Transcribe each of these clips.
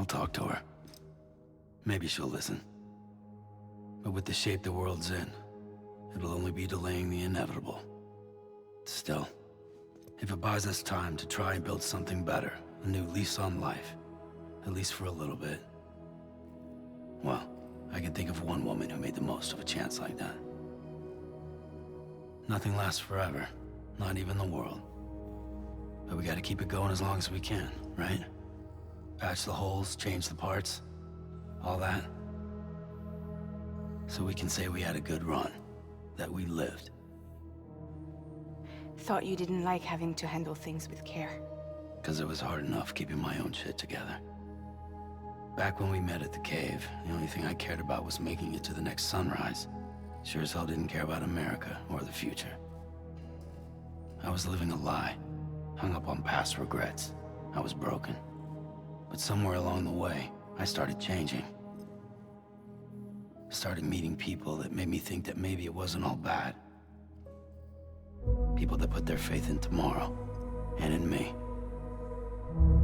talk to her. Maybe she'll listen. But with the shape the world's in, it'll only be delaying the inevitable. Still, if it buys us time to try and build something better, a new lease on life, at least for a little bit, well, I can think of one woman who made the most of a chance like that. Nothing lasts forever, not even the world. But we gotta keep it going as long as we can, right? Patch the holes, change the parts, all that. So we can say we had a good run, that we lived. Thought you didn't like having to handle things with care. 'Cause it was hard enough keeping my own shit together. Back when we met at the cave, the only thing I cared about was making it to the next sunrise. Sure as hell didn't care about America or the future. I was living a lie, hung up on past regrets. I was broken. But somewhere along the way, I started changing. Started meeting people that made me think that maybe it wasn't all bad. People that put their faith in tomorrow, and in me.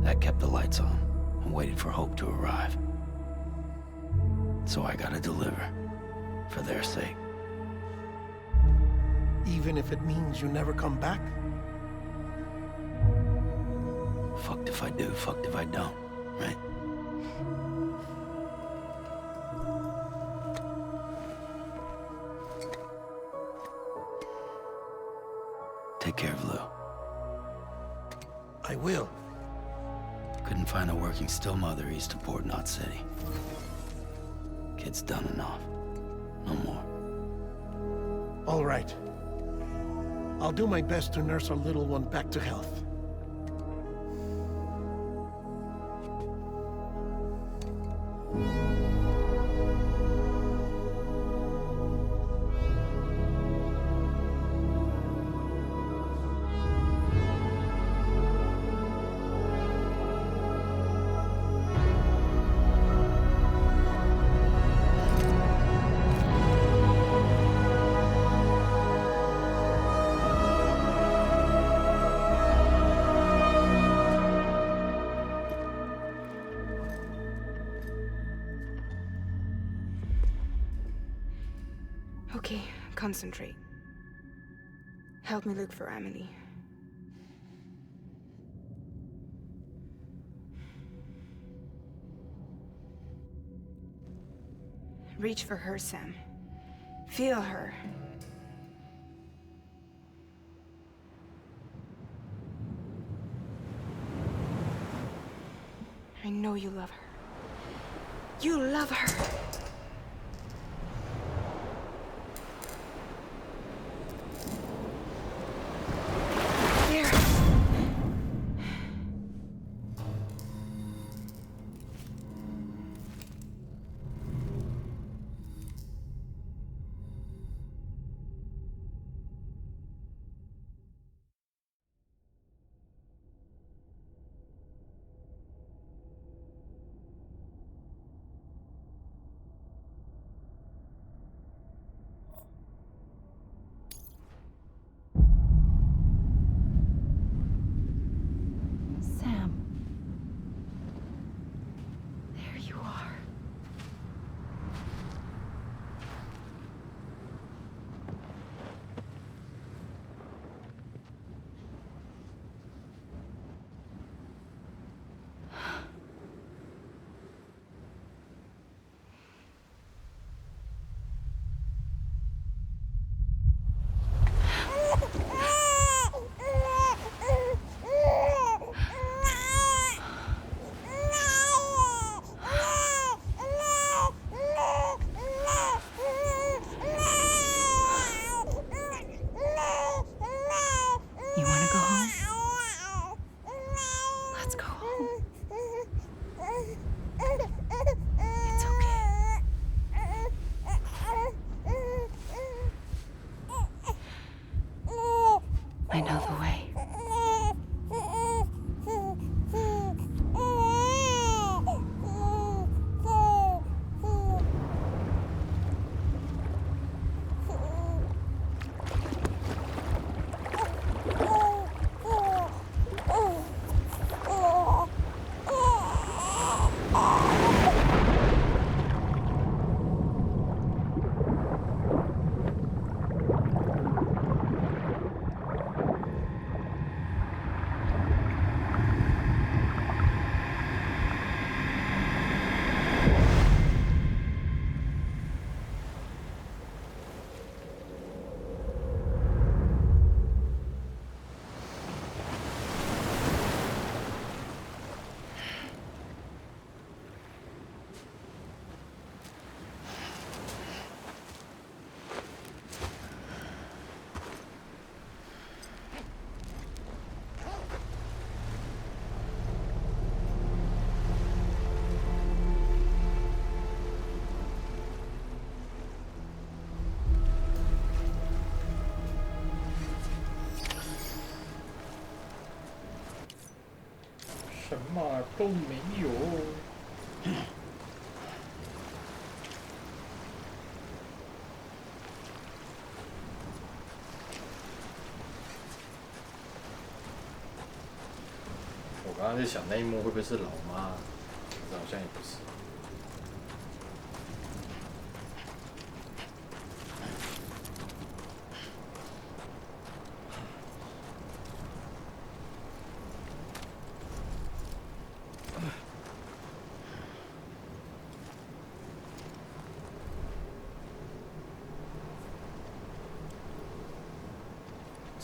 That kept the lights on, and waited for hope to arrive. So I gotta deliver, for their sake. Even if it means you never come back? Fucked if I do, fucked if I don't, right? Take care of Lou. I will. Couldn't find a working still mother east of Port Knot City. Kid's done enough. No more. All right. I'll do my best to nurse our little one back to health. Okay, concentrate. Help me look for Emily. Reach for her, Sam. Feel her. I know you love her. You love her! 什么都没有。我刚刚在想那一幕会不会是老妈，可是好像也不是。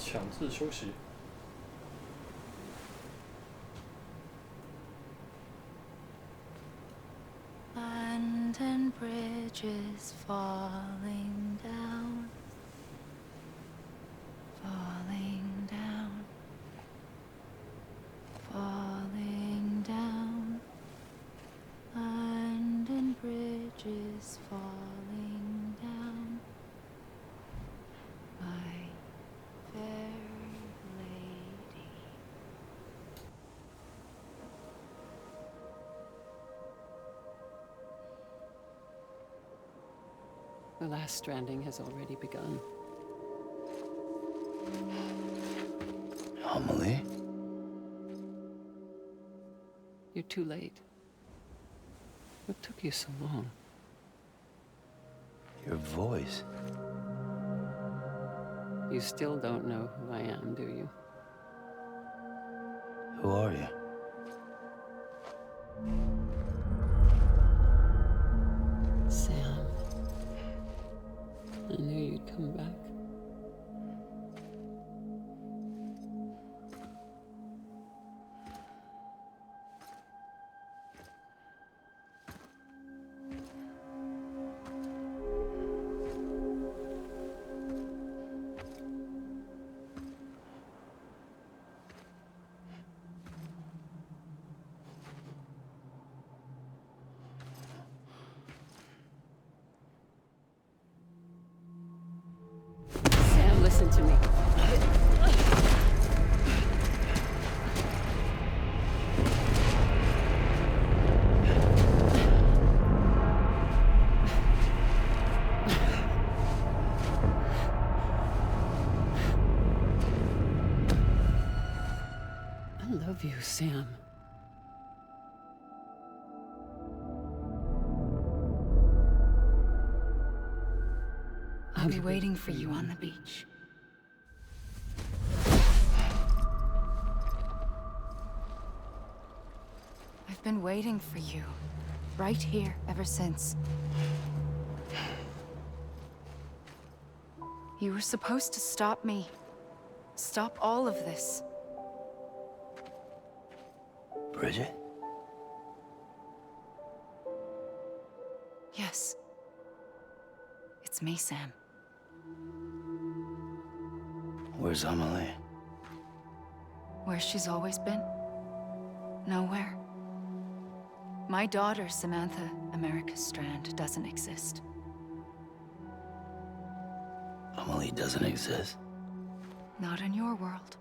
强制休息。London Bridge is falling down, falling down, falling down. London Bridge is falling down, my fair lady. The last stranding has already begun. Amelie? You're too late. What took you so long? Your voice. You still don't know who I am, do you? Who are you? Sam. I knew you'd come back. Sam, listen to me. I love you, Sam. I'll be waiting for you on the beach. I've been waiting for you, right here, ever since. You were supposed to stop me. Stop all of this. Bridget? Yes. It's me, Sam. Where's Amelie? Where she's always been. Nowhere. My daughter, Samantha America Strand, doesn't exist. Amelie doesn't exist. Not in your world.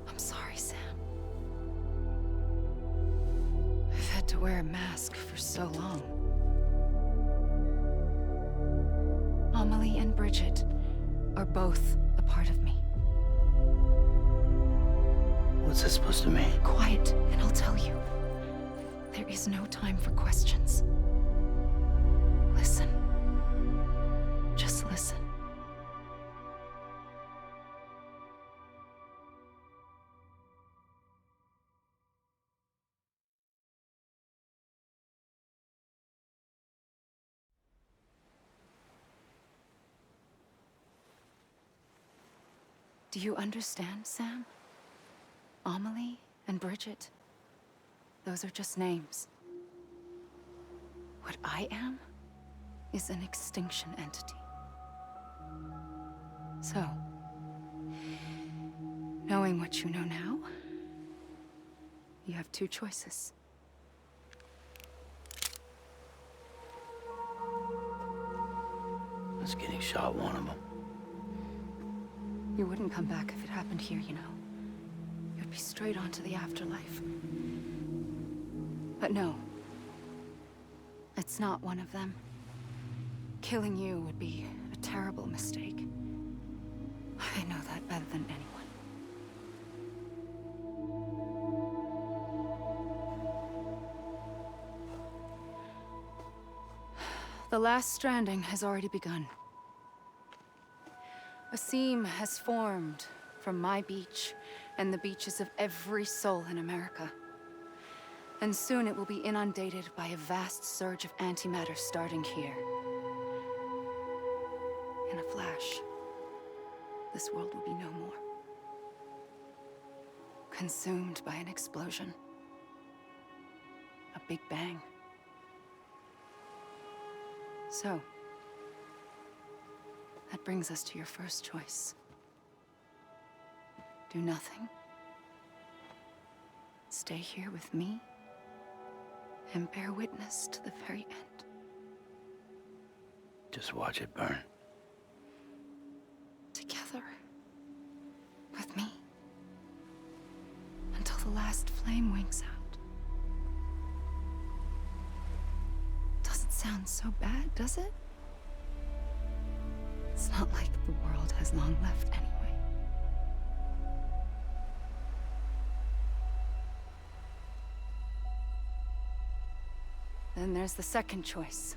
I'm sorry, Sam. I've had to wear a mask for so long. Amelie and Bridget are both a part of me. What's that supposed to mean? Quiet, and I'll tell you. There is no time for questions. Listen. Just listen. Do you understand, Sam? Amelie and Bridget, those are just names. What I am is an extinction entity. So, knowing what you know now, you have two choices. Is getting shot one of them? You wouldn't come back if it happened here, you know. Your would be straight onto the afterlife. But no. It's not one of them. Killing you would be a terrible mistake. I know that better than anyone. The last stranding has already begun. A seam has formed from my beach and the beaches of every soul in America. And soon it will be inundated by a vast surge of antimatter starting here. In a flash, this world will be no more. Consumed by an explosion. A big bang. So, that brings us to your first choice. Do nothing. Stay here with me. And bear witness to the very end. Just watch it burn. Together. With me. Until the last flame winks out. Doesn't sound so bad, does it? It's not like the world has long left anyway. Then there's the second choice.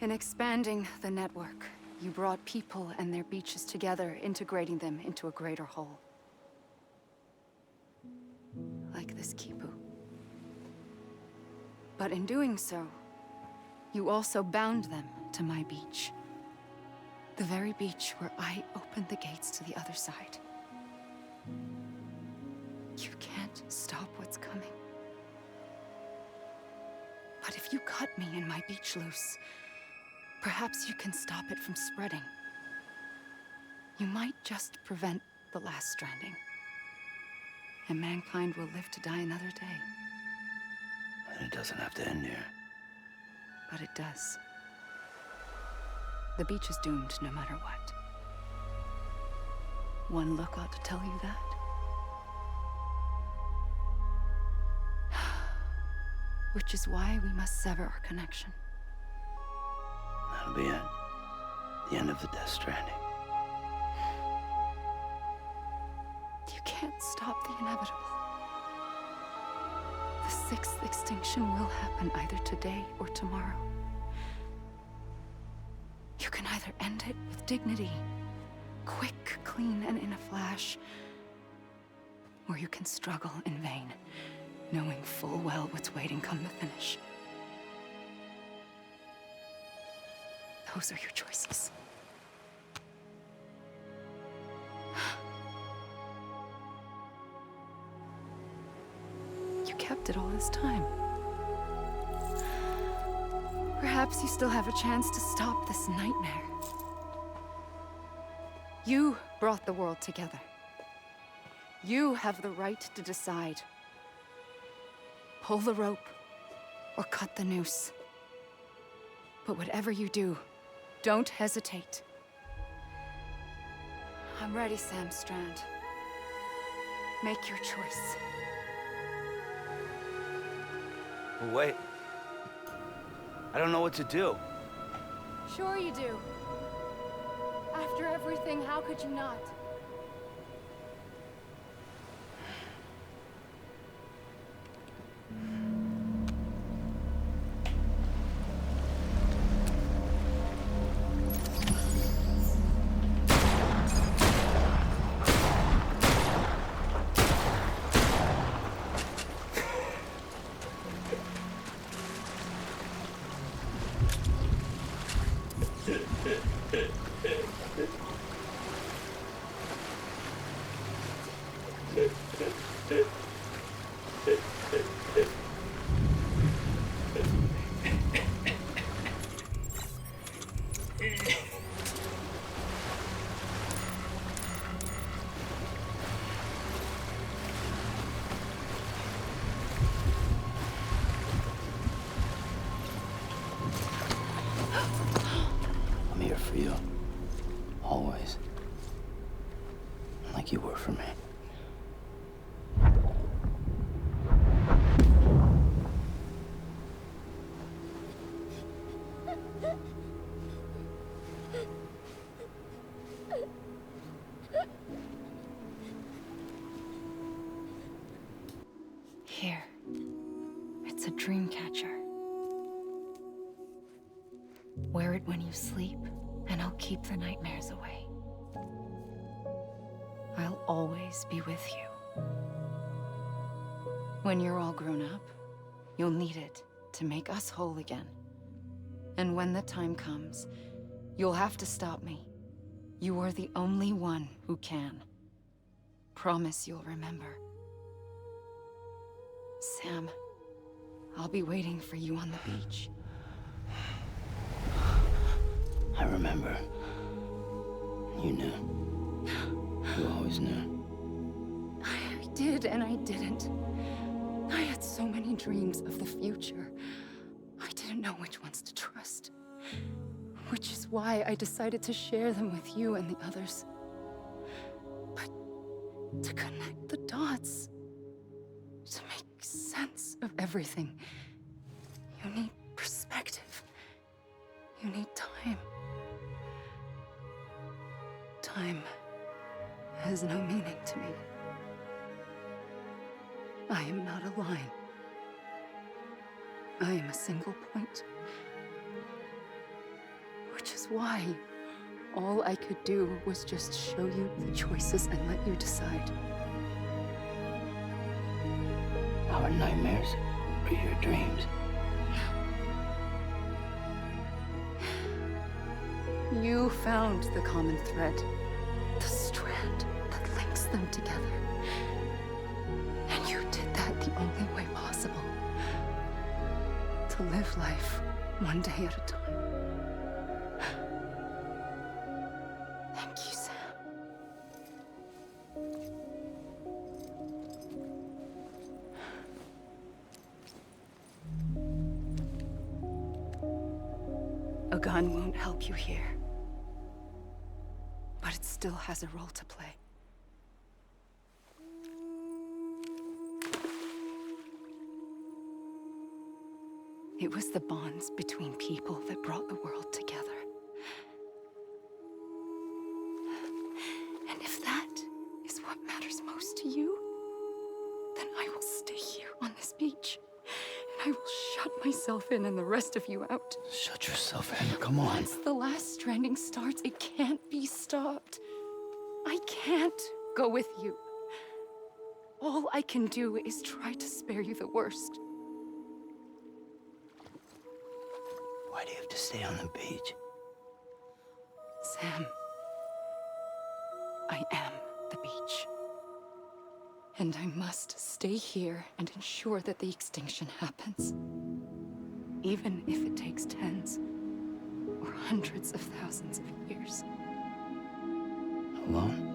In expanding the network, you brought people and their beaches together, integrating them into a greater whole. Like this Kipu. But in doing so, you also bound them to my beach. The very beach where I opened the gates to the other side. You can't stop what's coming. But if you cut me and my beach loose, perhaps you can stop it from spreading. You might just prevent the last stranding. And mankind will live to die another day. And it doesn't have to end here. But it does. The beach is doomed no matter what. One look ought to tell you that. Which is why we must sever our connection. That'll be it. The end of the Death Stranding. You can't stop the inevitable. The sixth extinction will happen either today or tomorrow. You can either end it with dignity, quick, clean, and in a flash, or you can struggle in vain, knowing full well what's waiting come the finish. Those are your choices. You kept it all this time. Perhaps you still have a chance to stop this nightmare. You brought the world together. You have the right to decide. Pull the rope or cut the noose. But whatever you do, don't hesitate. I'm ready, Sam Strand. Make your choice. But wait. I don't know what to do. Sure you do. After everything, how could you not? Here. It's a dream catcher. Wear it when you sleep, and I'll keep the nightmares away. I'll always be with you. When you're all grown up, you'll need it to make us whole again. And when the time comes, you'll have to stop me. You are the only one who can. Promise you'll remember. Sam, I'll be waiting for you on the beach. I remember. You knew. You always knew. I did and I didn't. I had so many dreams of the future. I didn't know which ones to trust. Which is why I decided to share them with you and the others. But to connect the dots, to make sense of everything, you need perspective. You need time. Time has no meaning to me. I am not a line. I am a single point. Which is why all I could do was just show you the choices and let you decide. Our nightmares are your dreams. You found the common thread, the strand that links them together. And you did that the only way possible. To live life one day at a time. Thank you, Sam. A gun won't help you here. But it still has a role to play. It was the bonds between people that brought the world together. And if that is what matters most to you, then I will stay here on this beach. And I will shut myself in and the rest of you out. Shut yourself in. Come on. Once the last stranding starts, it can't be stopped. I can't go with you. All I can do is try to spare you the worst. Why do you have to stay on the beach? Sam, I am the beach. And I must stay here and ensure that the extinction happens. Even if it takes tens or hundreds of thousands of years. Alone?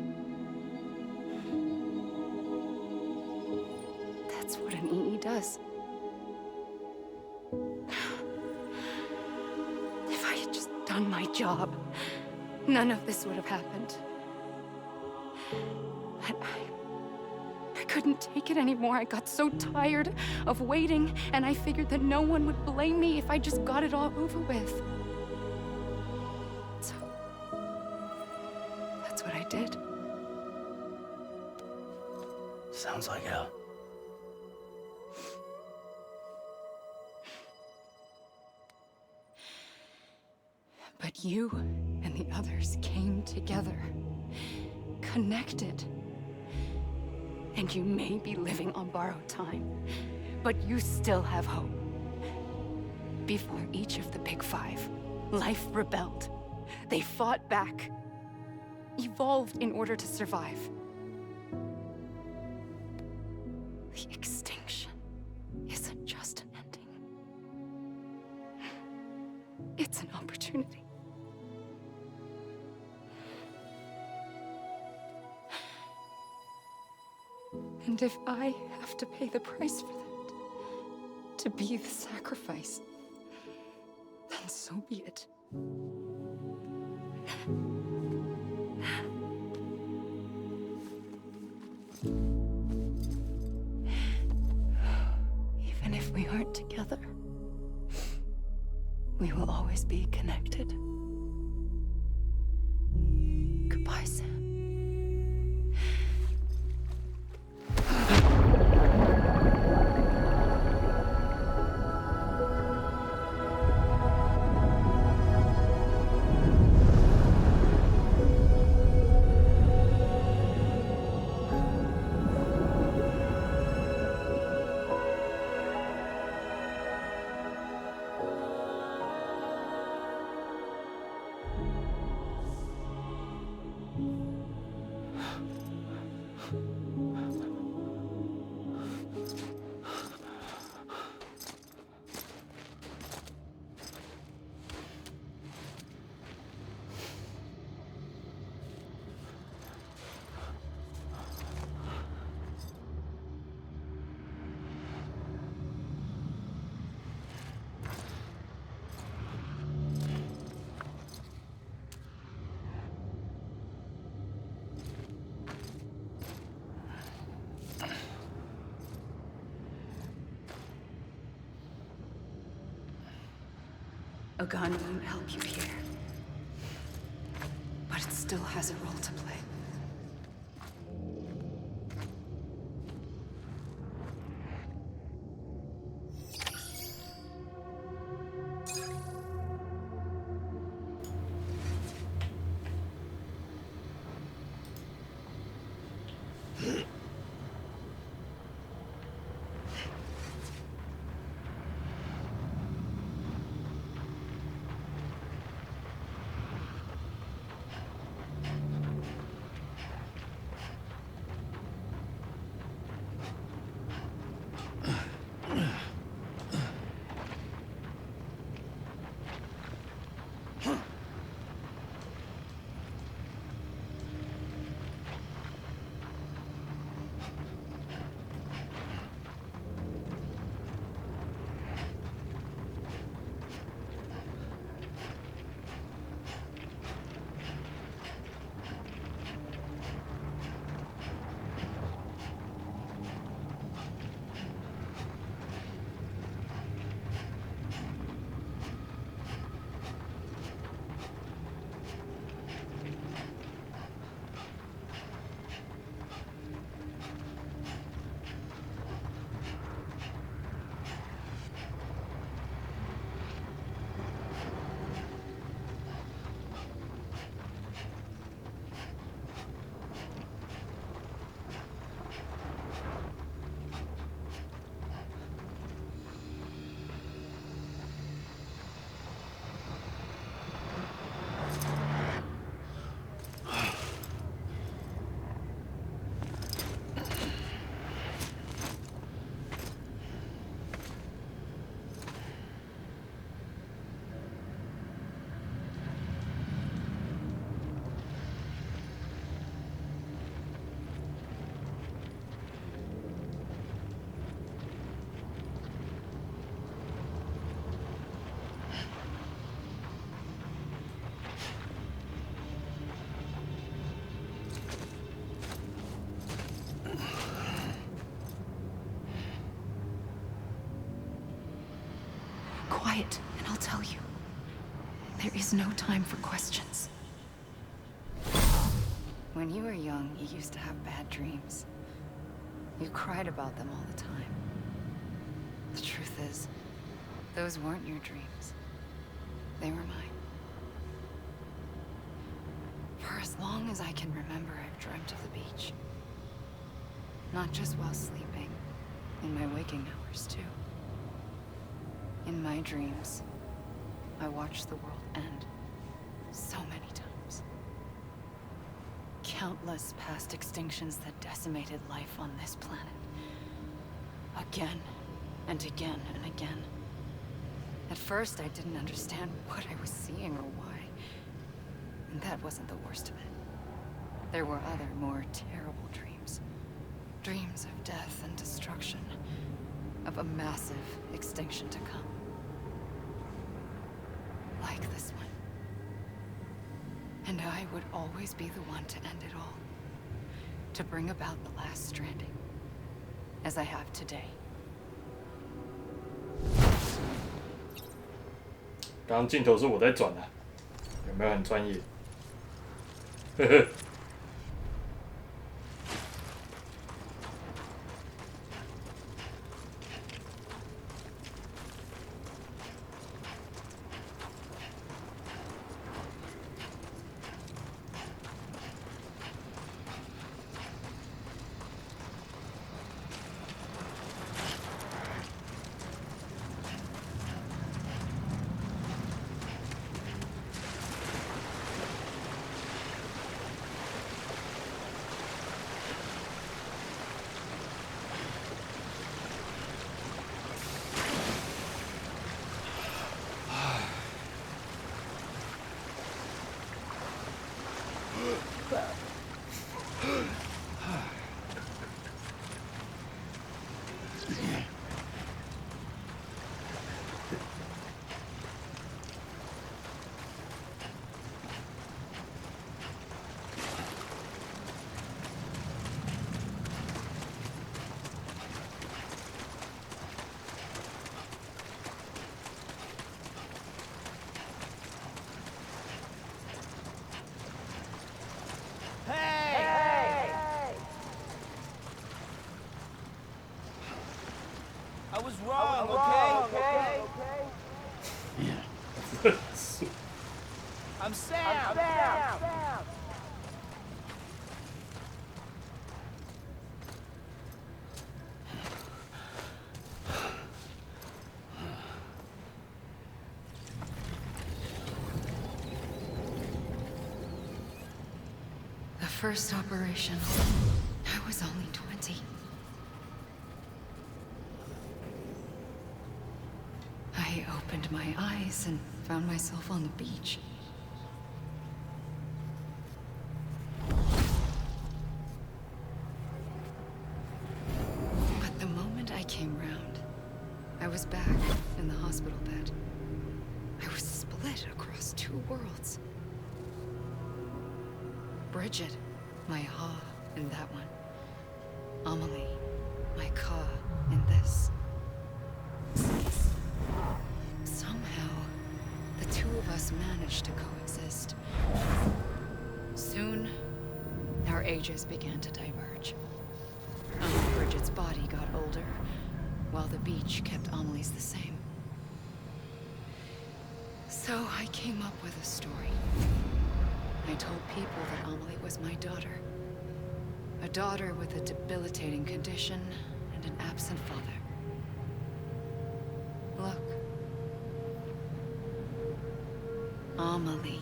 That's what an EE does. If I had just done my job, none of this would have happened. But I couldn't take it anymore. I got so tired of waiting, and I figured that no one would blame me if I just got it all over with. So, that's what I did. Sounds like hell. But you and the others came together, connected. And you may be living on borrowed time, but you still have hope. Before each of the Big Five, life rebelled. They fought back, evolved in order to survive. The extinction isn't just an ending. It's an opportunity. And if I have to pay the price for that, to be the sacrifice, then so be it. Even if we aren't together, we will always be connected. Goodbye, Sam. A gun won't help you here. But it still has a role to play. Quiet, and I'll tell you. There is no time for questions. When you were young, you used to have bad dreams. You cried about them all the time. The truth is, those weren't your dreams. They were mine. For as long as I can remember, I've dreamt of the beach. Not just while sleeping, in my waking hours, too. In my dreams, I watched the world end so many times. Countless past extinctions that decimated life on this planet. Again and again and again. At first, I didn't understand what I was seeing or why. And that wasn't the worst of it. There were other, more terrible dreams. Dreams of death and destruction. Of a massive extinction to come. Like this one. And I would always be the one to end it all. To bring about the last stranding. As I have today. 刚刚镜头是我在转的，有没有很专业？呵呵。was wrong, okay? Yeah. I'm Sam. The first operation, I was only 20. I opened my eyes and found myself on the beach. But the moment I came round, I was back in the hospital bed. I was split across two worlds. Bridget, my Ha in that one. Amelie, my Ka in this. Somehow, the two of us managed to coexist. Soon, our ages began to diverge. Bridget's body got older, while the beach kept Amelie's the same. So I came up with a story. I told people that Amelie was my daughter. A daughter with a debilitating condition and an absent father. Look. Amelie.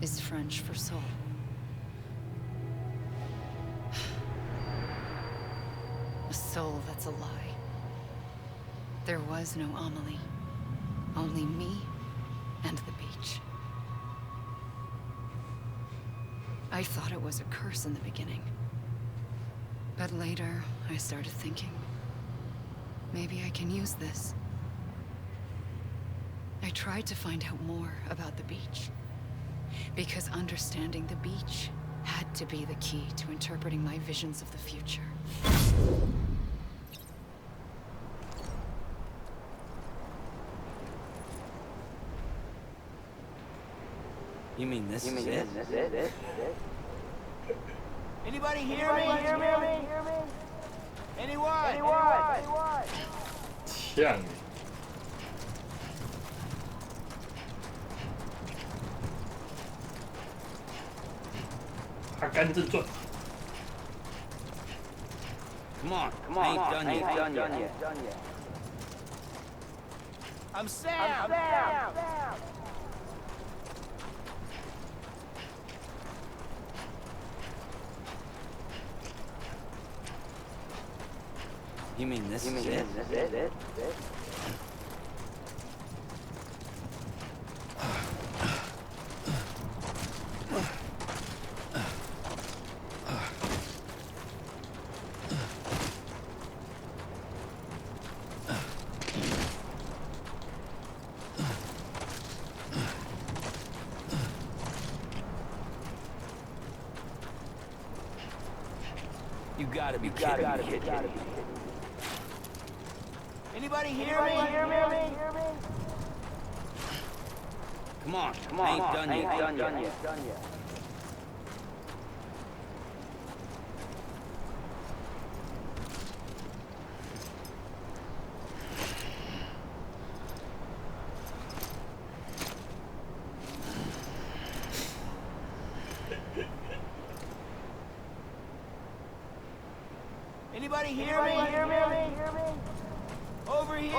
Is French for soul. A soul that's a lie. There was no Amelie. Only me and the beach. I thought it was a curse in the beginning. But later, I started thinking, maybe I can use this. I tried to find out more about the beach. Because understanding the beach had to be the key to interpreting my visions of the future. You mean this is it? Anybody hear me? Anyone? 呛你。阿甘正传。Come on, I ain't done yet. I'm Sam. You mean this is it? You gotta be kidding me. Anybody hear me? Come on, I ain't done yet. Anybody hear me? Over here.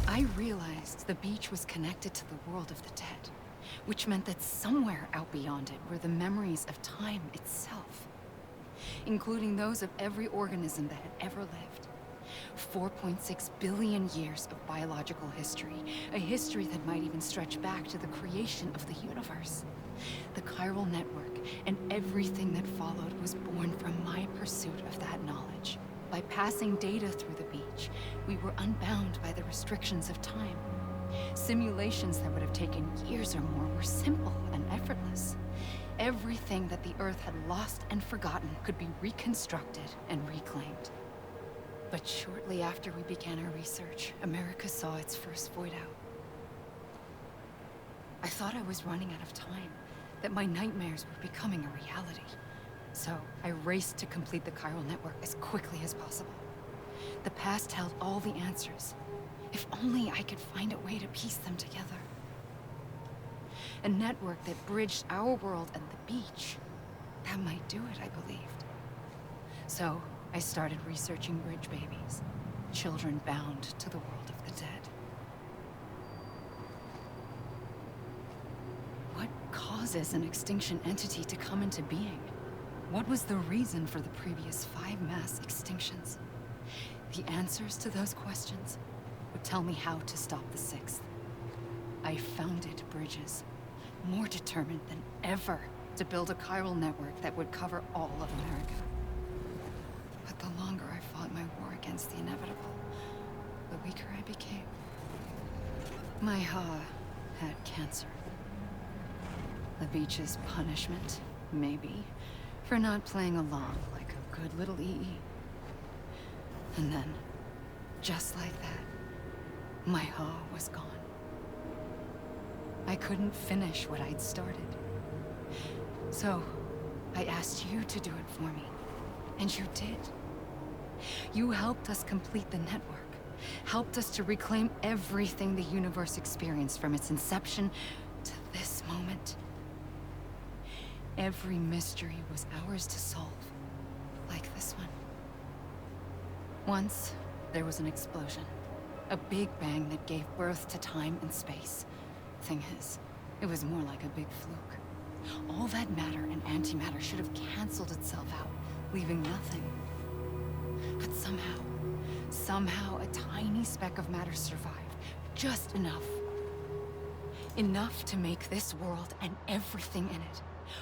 I realized the beach was connected to the world of the dead, which meant that somewhere out beyond it were the memories of time itself, including those of every organism that had ever lived. 4.6 billion years of biological history, a history that might even stretch back to the creation of the universe. The chiral network and everything that followed was born from my pursuit of that knowledge. By passing data through the beach, we were unbound by the restrictions of time. Simulations that would have taken years or more were simple and effortless. Everything that the Earth had lost and forgotten could be reconstructed and reclaimed. But shortly after we began our research, America saw its first void out. I thought I was running out of time, that my nightmares were becoming a reality. So I raced to complete the chiral network as quickly as possible. The past held all the answers. If only I could find a way to piece them together. A network that bridged our world and the beach. That might do it, I believed. So I started researching bridge babies, children bound to the world of the dead. What causes an extinction entity to come into being? What was the reason for the previous 5 mass extinctions? The answers to those questions would tell me how to stop the 6th. I founded bridges, more determined than ever to build a chiral network that would cover all of America. But the longer I fought my war against the inevitable, the weaker I became. My Ha had cancer. The beach's punishment, maybe, for not playing along like a good little EE. And then, just like that, my Ha was gone. I couldn't finish what I'd started. So, I asked you to do it for me. And you did. You helped us complete the network. Helped us to reclaim everything the universe experienced from its inception to this moment. Every mystery was ours to solve. Like this one. Once, there was an explosion. A big bang that gave birth to time and space. Thing is, it was more like a big fluke. All that matter and antimatter should have canceled itself out, leaving nothing. But somehow a tiny speck of matter survived. Just enough. Enough to make this world and everything in it.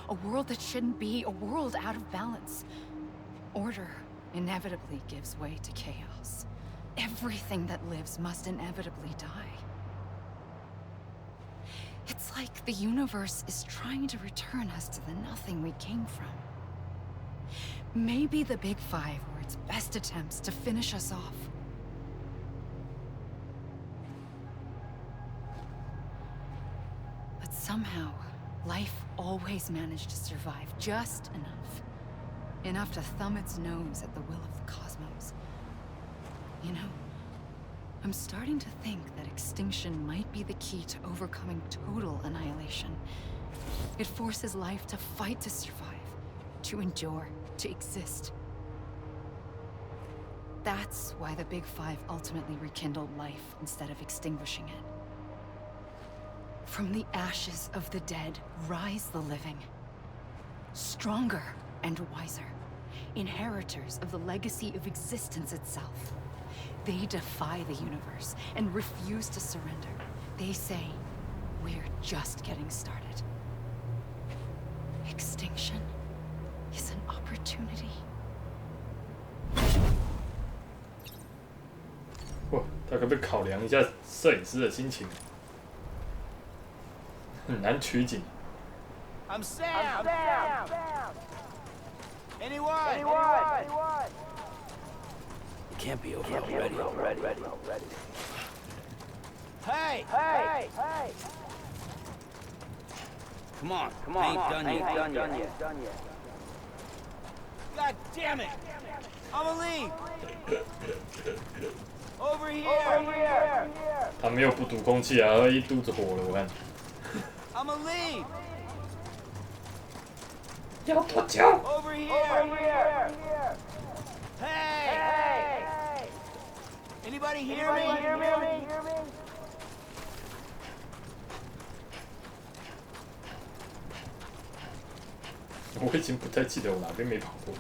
A world that shouldn't be, a world out of balance. Order inevitably gives way to chaos. Everything that lives must inevitably die. It's like the universe is trying to return us to the nothing we came from. Maybe the Big Five were its best attempts to finish us off. But somehow, life always managed to survive just enough. Enough to thumb its nose at the will of the cosmos. You know, I'm starting to think that extinction might be the key to overcoming total annihilation. It forces life to fight to survive, to endure, to exist. That's why the Big Five ultimately rekindled life instead of extinguishing it. From the ashes of the dead rise the living. Stronger and wiser. Inheritors of the legacy of existence itself. They defy the universe and refuse to surrender. They say, we're just getting started. Extinction is an opportunity. 哇，他可不可以考量一下摄影师的心情？很难取景。I'm Sam. Anyone? It can't be over already. Hey! Come on. Ain't done yet. God damn it! I'ma leave. Over here. 他没有不堵空气啊，一肚子火了，我看。I'ma leave. 要多久？ Over here. Hey! Anybody hear me? 我已经不太记得我哪边没跑过。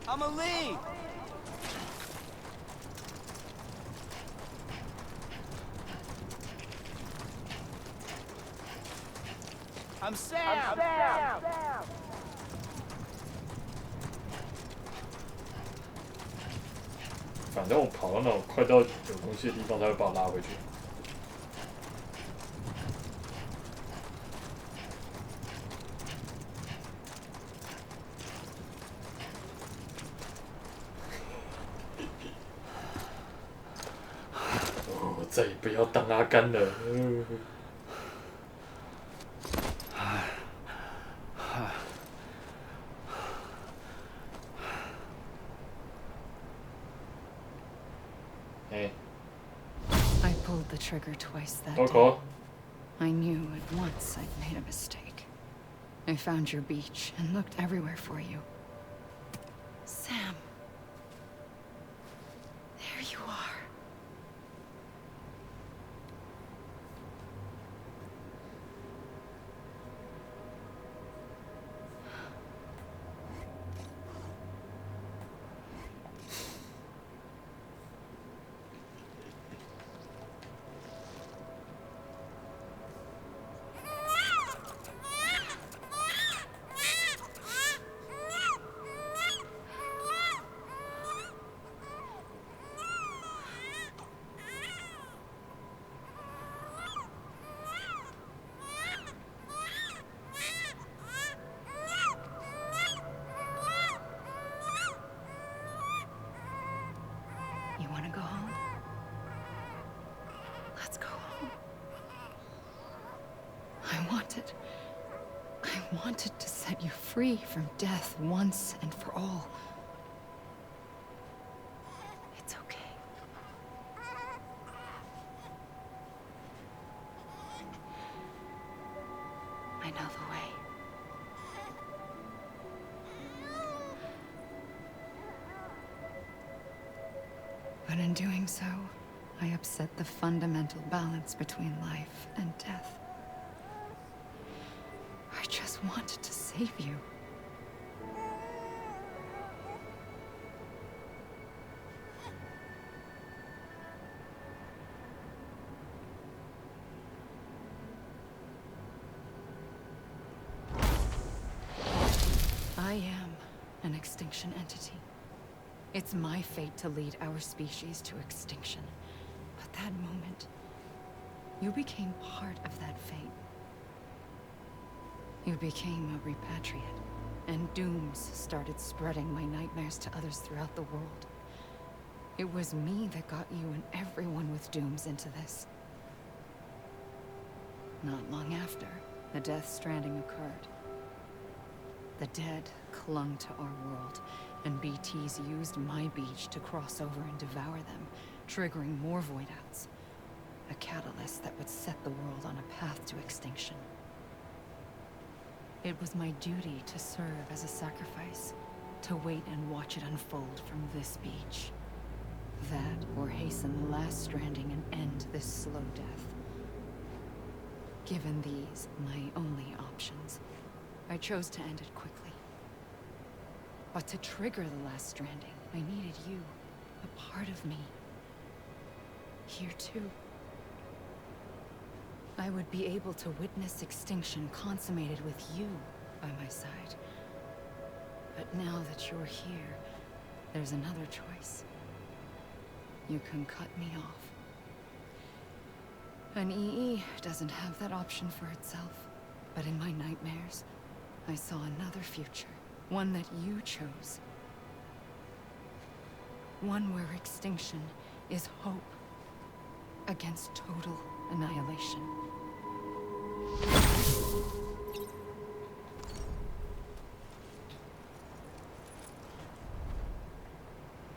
I'ma leave. I'm Sam. 反正我跑到那种快到有东西的地方，它会把我拉回去。我再也不要当阿甘了。I pulled the trigger twice that OK day. I knew at once I'd made a mistake. I found your beach and looked everywhere for you. Sam. There you are. You want to go home? Let's go home. I wanted to set you free from death once and for all. It's okay. I know the way. But in doing so, I upset the fundamental balance between life and death. I just wanted to save you. I am an extinction entity. It's my fate to lead our species to extinction. But that moment, you became part of that fate. You became a repatriate, and dooms started spreading my nightmares to others throughout the world. It was me that got you and everyone with dooms into this. Not long after, the Death Stranding occurred. The dead clung to our world, and BTs used my beach to cross over and devour them, triggering more void-outs. A catalyst that would set the world on a path to extinction. It was my duty to serve as a sacrifice, to wait and watch it unfold from this beach. That, or hasten the last stranding and end this slow death. Given these, my only options, I chose to end it quickly. But to trigger the last stranding, I needed you, a part of me. Here too. I would be able to witness extinction consummated with you by my side. But now that you're here, there's another choice. You can cut me off. An EE doesn't have that option for itself. But in my nightmares, I saw another future. One that you chose. One where extinction is hope against total annihilation.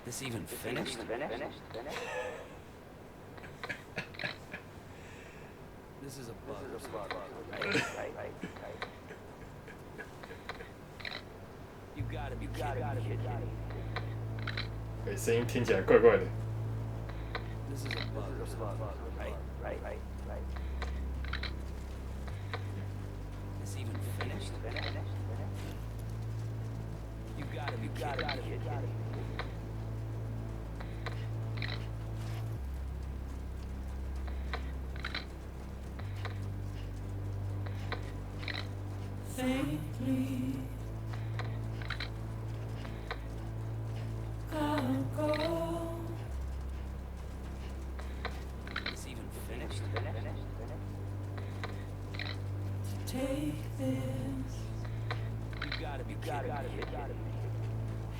This even finished? This is a bug. Right. You gotta be kidding me. 对，声音听起来怪怪的。This is a bug. Right. This even finished? You gotta be kidding me. Faintly, I'll go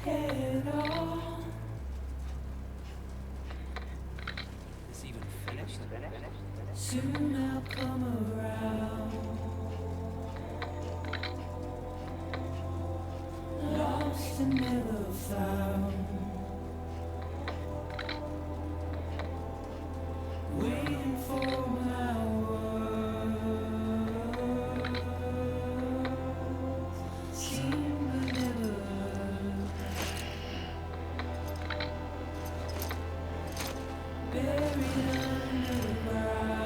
Head on. This even finished? Soon I'll come around. Lost and never found. Waiting for my words. Seen but never heard. Buried underground.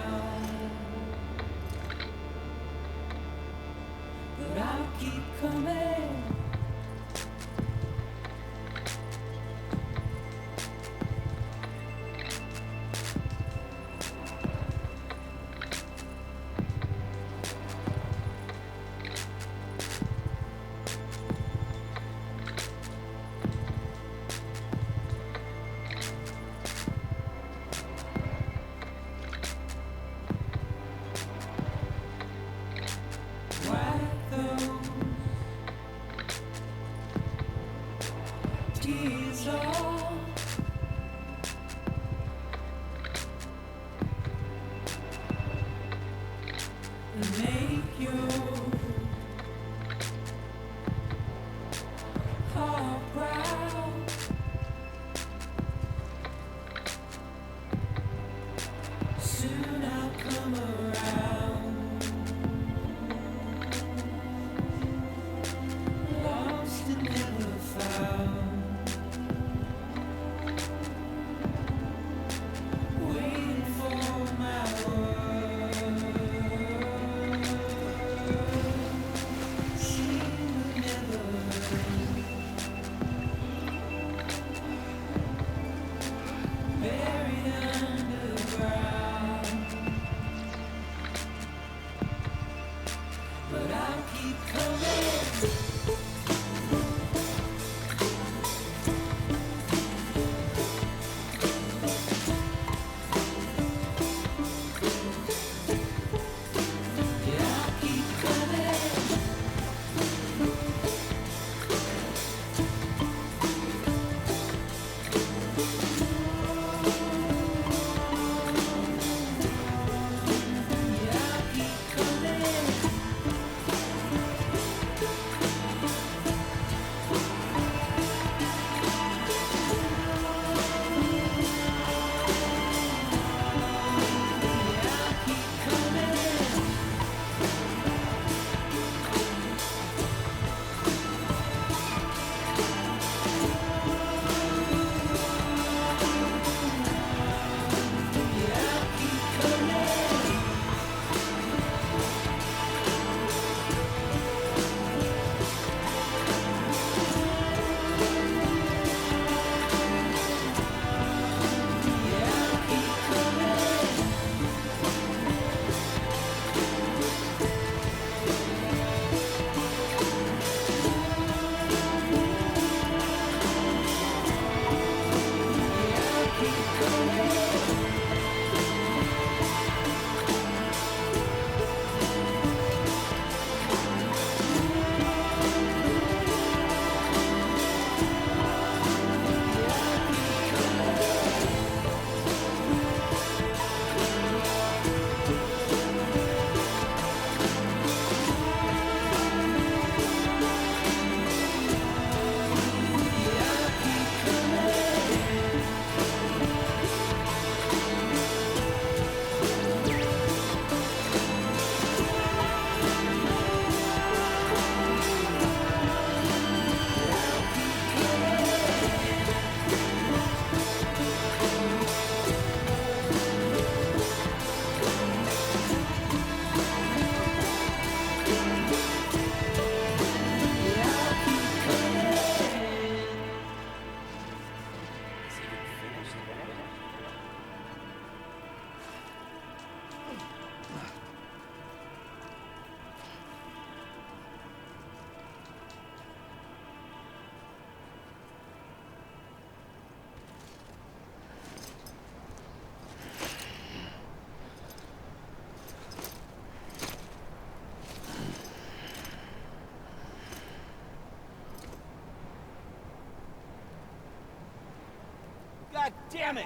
damn it!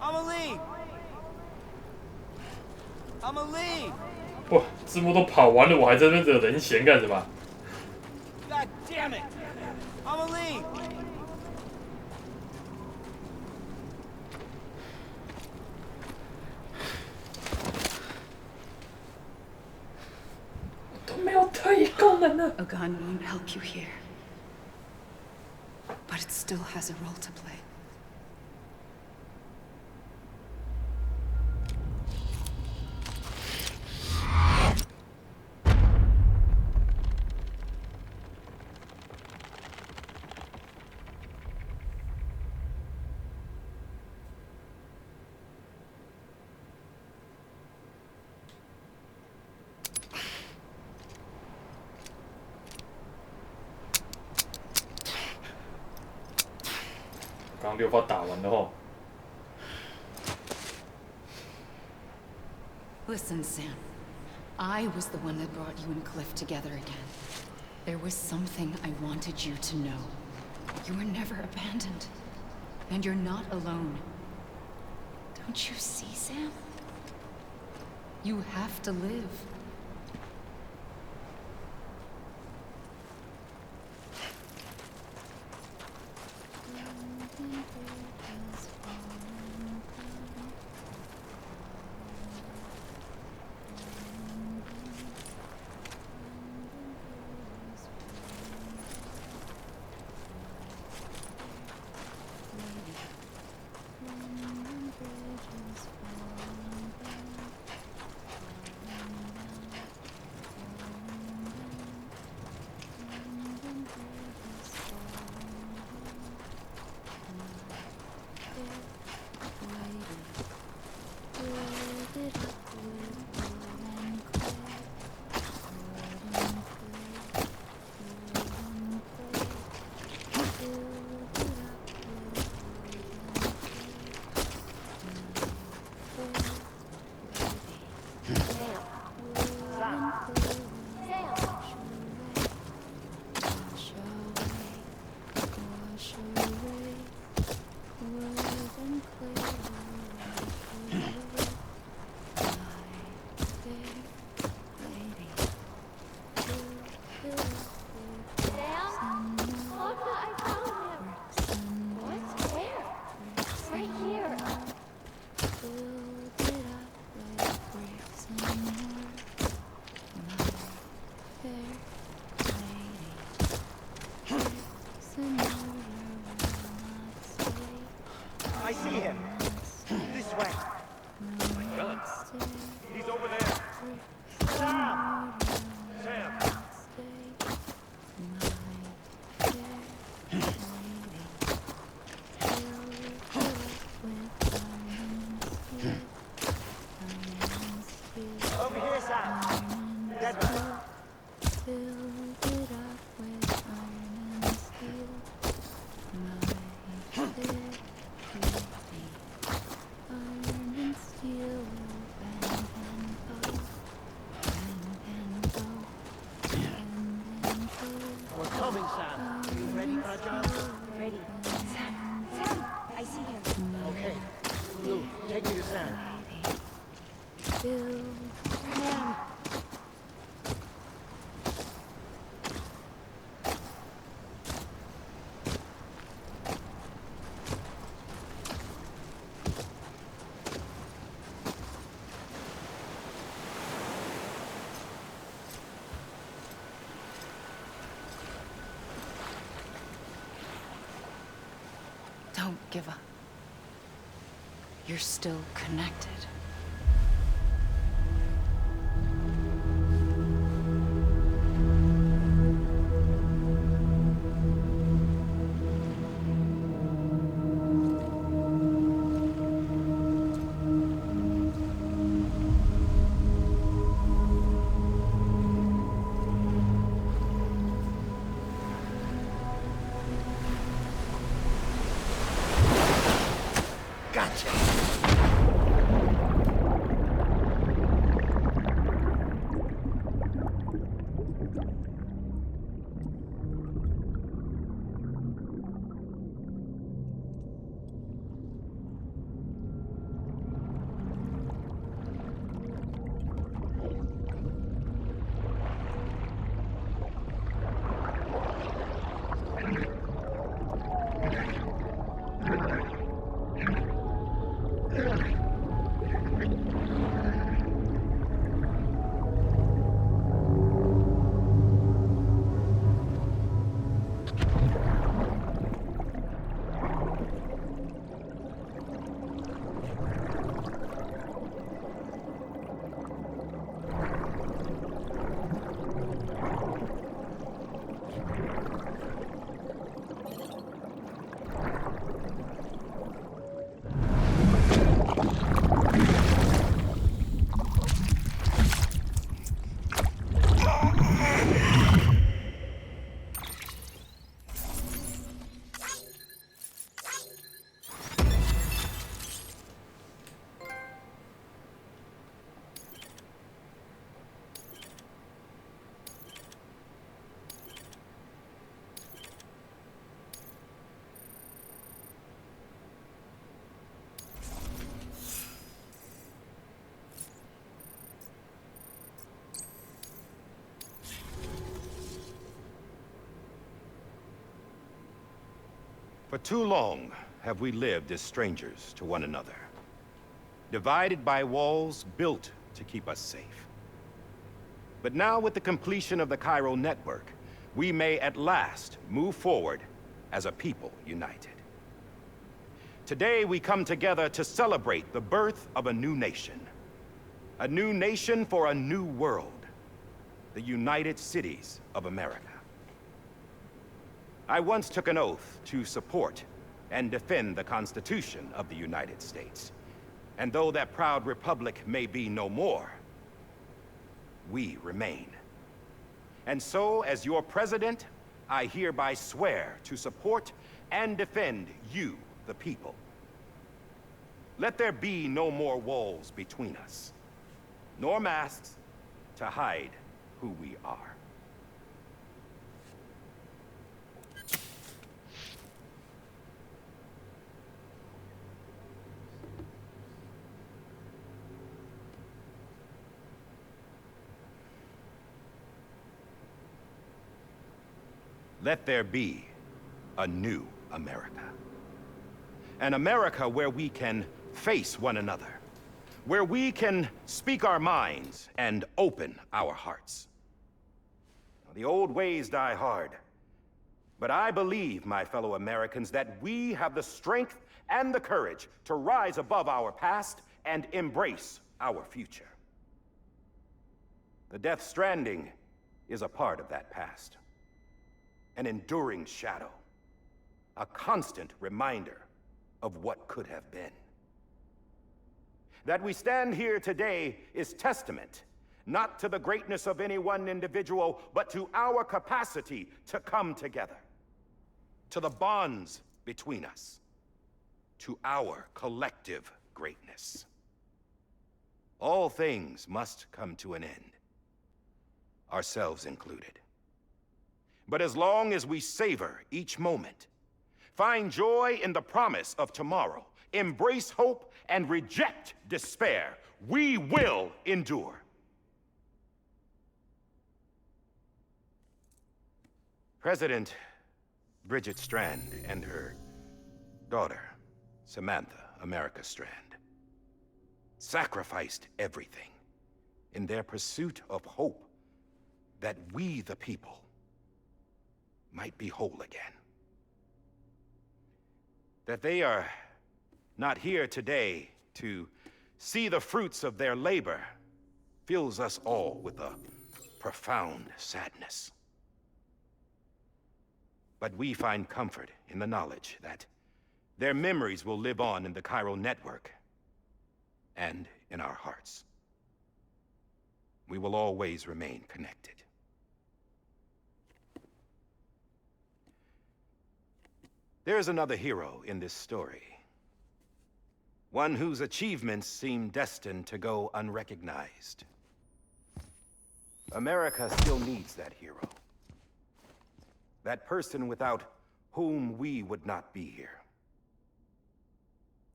I'm a lead. I'm a lead. 哇，字幕都跑完了，我还在那惹人嫌干什么？ God damn it! I'm a lead. 都没有特异功能了。 A gun won't help you here. But it still has a role to play.刚6发打完了后， Listen, Sam. I was the one that brought you and Cliff together again. There was something I wanted you to know. You were never abandoned. And you're not alone. Don't you see, Sam? You have to live. I see him. This way. My gun. He's over there. Sam! Sam. Over here, Sam. That way. We're coming, Sam. You ready, Raja? Ready. Sam, I see him. Okay. Lou, take me to Sam. Don't give up. You're still connected. Gotcha. For too long have we lived as strangers to one another, divided by walls built to keep us safe. But now, with the completion of the Cairo network, we may at last move forward as a people united. Today, we come together to celebrate the birth of a new nation. A new nation for a new world. The United Cities of America. I once took an oath to support and defend the Constitution of the United States. And though that proud republic may be no more, we remain. And so, as your president, I hereby swear to support and defend you, the people. Let there be no more walls between us, nor masks to hide who we are. Let there be a new America. An America where we can face one another, where we can speak our minds and open our hearts. The old ways die hard, but I believe, my fellow Americans, that we have the strength and the courage to rise above our past and embrace our future. The Death Stranding is a part of that past. An enduring shadow, a constant reminder of what could have been. That we stand here today is testament, not to the greatness of any one individual, but to our capacity to come together, to the bonds between us, to our collective greatness. All things must come to an end, ourselves included. But as long as we savor each moment, find joy in the promise of tomorrow, embrace hope, and reject despair, we will endure. President Bridget Strand and her daughter, Samantha America Strand, sacrificed everything in their pursuit of hope that we, the people, might be whole again. That they are not here today to see the fruits of their labor fills us all with a profound sadness. But we find comfort in the knowledge that their memories will live on in the Cairo network and in our hearts. We will always remain connected. There's another hero in this story. One whose achievements seem destined to go unrecognized. America still needs that hero. That person without whom we would not be here.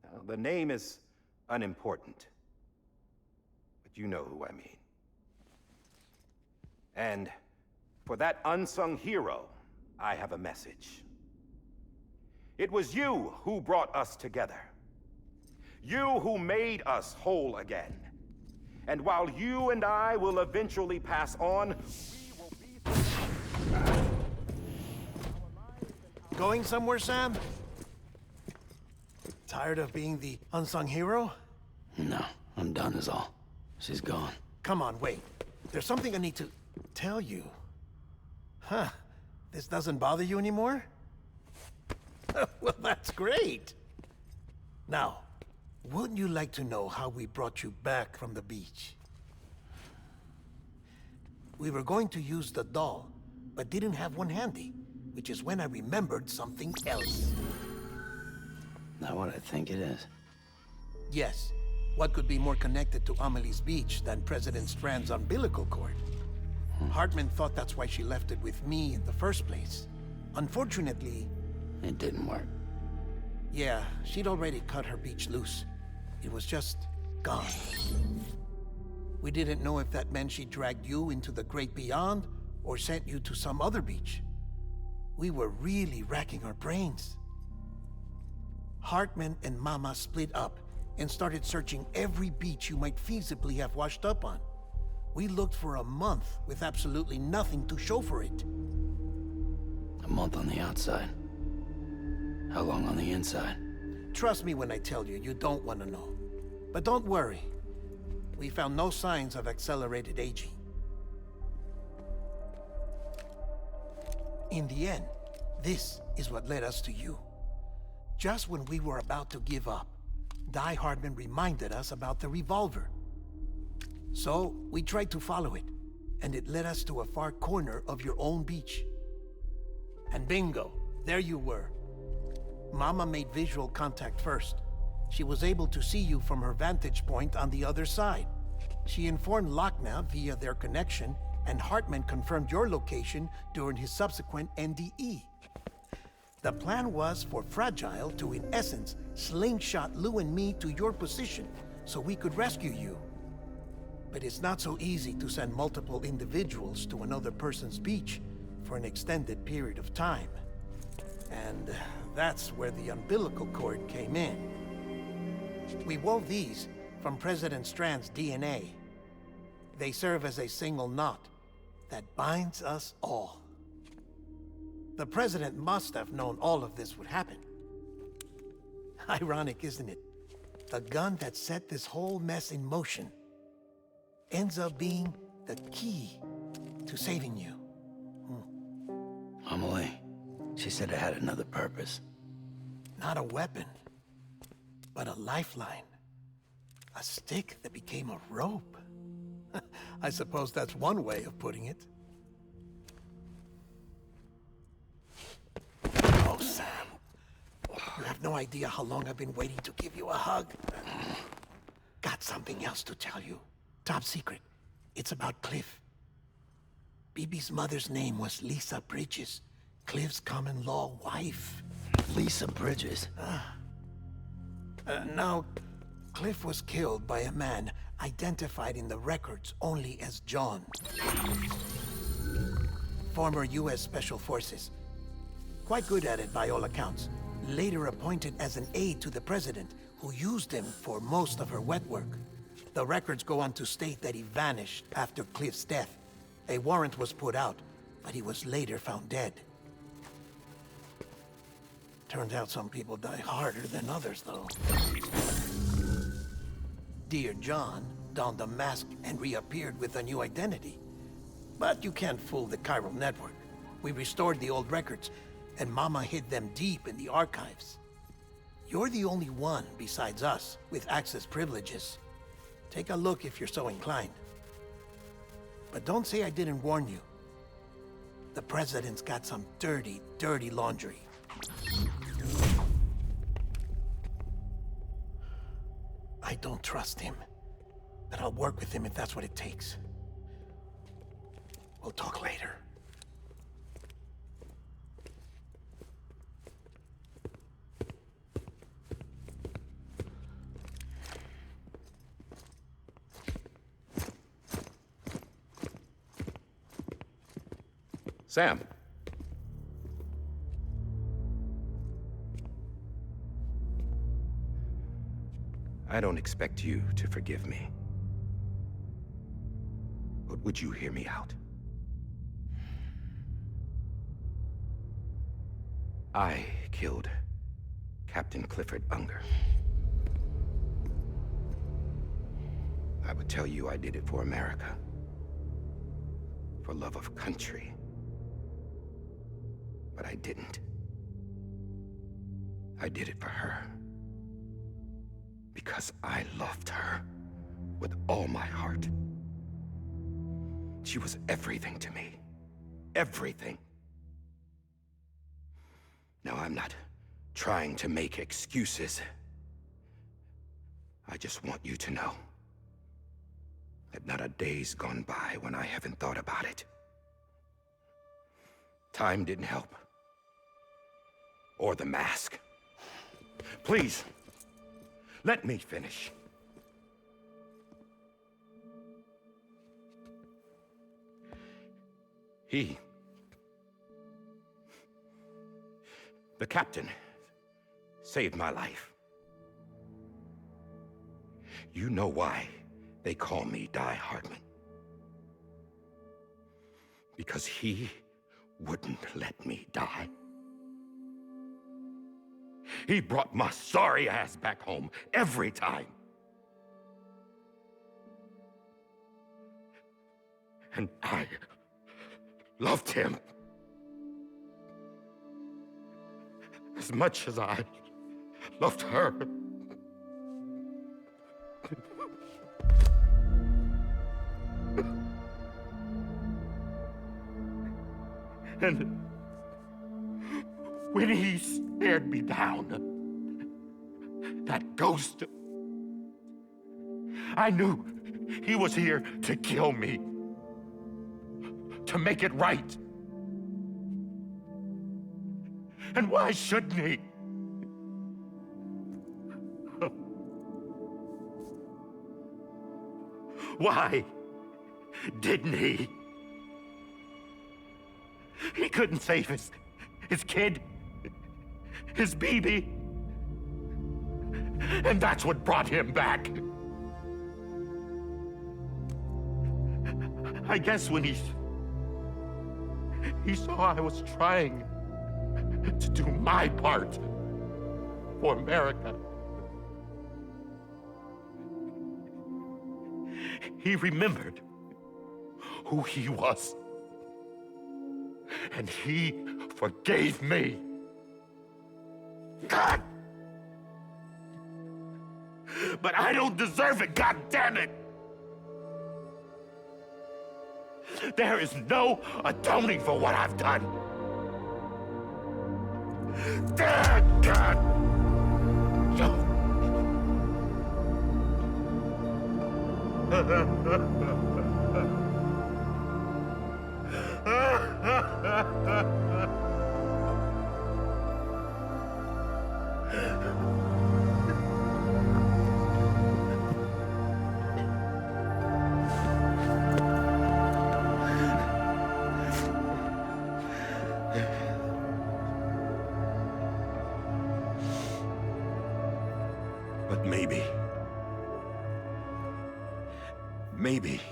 Now, the name is unimportant, but you know who I mean. And for that unsung hero, I have a message. It was you who brought us together. You who made us whole again. And while you and I will eventually pass on, we will be... Going somewhere, Sam? Tired of being the unsung hero? No, I'm done is all. She's gone. Come on, wait. There's something I need to tell you. Huh. This doesn't bother you anymore? Well, that's great. Now, wouldn't you like to know how we brought you back from the beach? We were going to use the doll, but didn't have one handy, which is when I remembered something else. Not what I think it is. Yes. What could be more connected to Amelie's beach than President Strand's umbilical cord? Hartman thought that's why she left it with me in the first place. Unfortunately... It didn't work. Yeah, she'd already cut her beach loose. It was just gone. We didn't know if that meant she dragged you into the great beyond or sent you to some other beach. We were really racking our brains. Hartman and Mama split up and started searching every beach you might feasibly have washed up on. We looked for a month with absolutely nothing to show for it. A month on the outside. How long on the inside? Trust me when I tell you, you don't want to know. But don't worry. We found no signs of accelerated aging. In the end, this is what led us to you. Just when we were about to give up, Die Hardman reminded us about the revolver. So, we tried to follow it, and it led us to a far corner of your own beach. And bingo, there you were. Mama made visual contact first. She was able to see you from her vantage point on the other side. She informed Lochna via their connection, and Hartman confirmed your location during his subsequent NDE. The plan was for Fragile to, in essence, slingshot Lou and me to your position so we could rescue you. But it's not so easy to send multiple individuals to another person's beach for an extended period of time. And that's where the umbilical cord came in. We wove these from President Strand's DNA. They serve as a single knot that binds us all. The President must have known all of this would happen. Ironic, isn't it? The gun that set this whole mess in motion ends up being the key to saving you. Amelie, she said it had another purpose. Not a weapon, but a lifeline. A stick that became a rope. I suppose that's one way of putting it. Oh, Sam. You have no idea how long I've been waiting to give you a hug. Got something else to tell you. Top secret. It's about Cliff. BB's mother's name was Lisa Bridges, Cliff's common-law wife. Lisa Bridges? Now, Cliff was killed by a man identified in the records only as John. Former U.S. Special Forces. Quite good at it by all accounts. Later appointed as an aide to the president, who used him for most of her wet work. The records go on to state that he vanished after Cliff's death. A warrant was put out, but he was later found dead. Turns out some people die harder than others, though. Dear John donned a mask and reappeared with a new identity. But you can't fool the chiral network. We restored the old records, and Mama hid them deep in the archives. You're the only one, besides us, with access privileges. Take a look if you're so inclined. But don't say I didn't warn you. The President's got some dirty, dirty laundry. I don't trust him, but I'll work with him if that's what it takes. We'll talk later. Sam. I don't expect you to forgive me. But would you hear me out? I killed Captain Clifford Unger. I would tell you I did it for America. For love of country. But I didn't. I did it for her. Because I loved her with all my heart. She was everything to me. Everything. Now, I'm not trying to make excuses. I just want you to know that not a day's gone by when I haven't thought about it. Time didn't help. Or the mask. Please, let me finish. The captain saved my life. You know why they call me Die Hardman. Because he wouldn't let me die. He brought my sorry ass back home every time. And I loved him as much as I loved her. And when he stared me down, that ghost, I knew he was here to kill me, to make it right. And why shouldn't he? Why didn't he? He couldn't save his kid, his baby. And that's what brought him back. I guess when he saw I was trying to do my part for America, he remembered who he was. And he forgave me. God! But I don't deserve it, God damn it! There is no atoning for what I've done. God! But maybe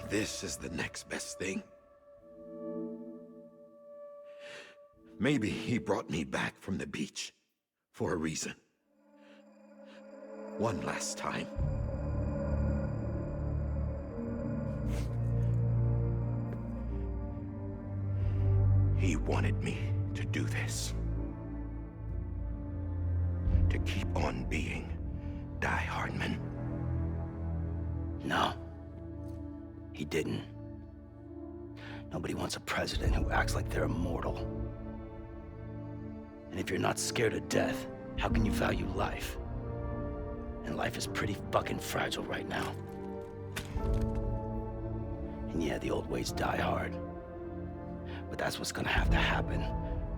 this is the next best thing. Maybe he brought me back from the beach for a reason. One last time. He wanted me to do this. To keep on being Die Hardman. No. He didn't. Nobody wants a president who acts like they're immortal. And if you're not scared of death, how can you value life? And life is pretty fucking fragile right now. And yeah, the old ways die hard. But that's what's gonna have to happen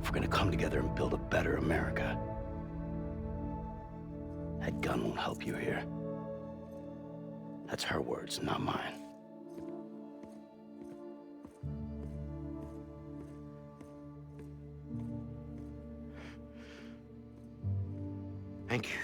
if we're gonna come together and build a better America. That gun won't help you here. That's her words, not mine. Thank you.